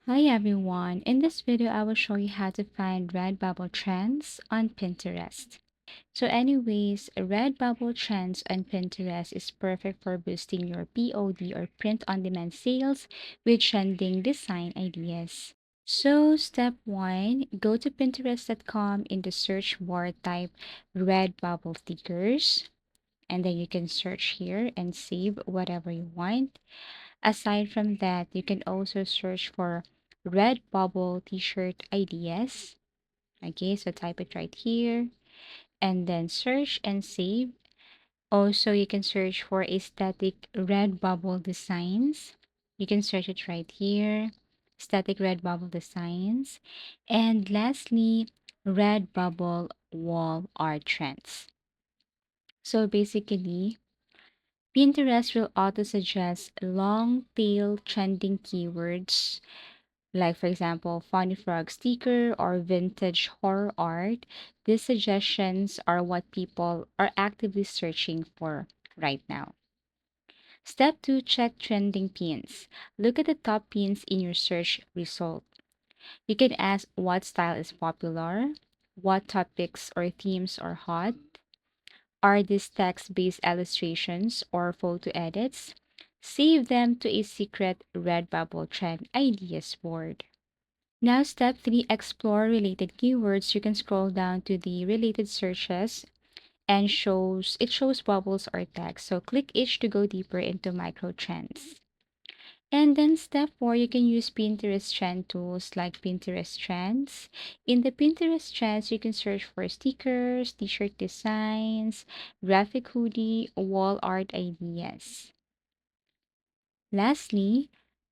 Hi everyone, in this video I will show you how to find Redbubble trends on Pinterest. So anyways, Redbubble trends on Pinterest is perfect for boosting your POD or print on demand sales with trending design ideas. So step 1, go to pinterest.com. In the search bar type Redbubble stickers, and then you can search here and save whatever you want. Aside from that, you can also search for Redbubble t-shirt ideas. Okay, so type it right here and then search and save. Also, you can search for aesthetic Redbubble designs. You can search it right here, static Redbubble designs. And lastly, Redbubble wall art trends. So basically, Pinterest will auto suggest long tail trending keywords, like, for example, funny frog sticker or vintage horror art. These suggestions are what people are actively searching for right now. Step 2, check trending pins. Look at the top pins in your search result. You can ask what style is popular, what topics or themes are hot. Are these text-based illustrations or photo edits? Save them to a secret Redbubble trend ideas board. Now, step 3, explore related keywords. You can scroll down to the related searches and it shows bubbles or tags. So click each to go deeper into micro trends. And then step 4, you can use Pinterest trend tools like Pinterest Trends. In the Pinterest Trends, you can search for stickers, t-shirt designs, graphic hoodie, wall art ideas. Lastly,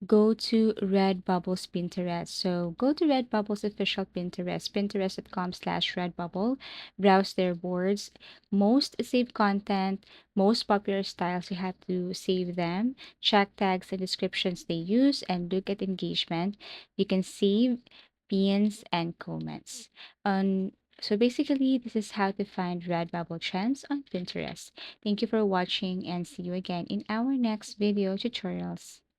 go to Redbubble's Pinterest. So go to Redbubble's official Pinterest, pinterest.com/Redbubble. Browse their boards. Most saved content, most popular styles, you have to save them. Check tags and descriptions they use and look at engagement. You can save pins and comments. So basically, this is how to find Redbubble trends on Pinterest. Thank you for watching and see you again in our next video tutorials.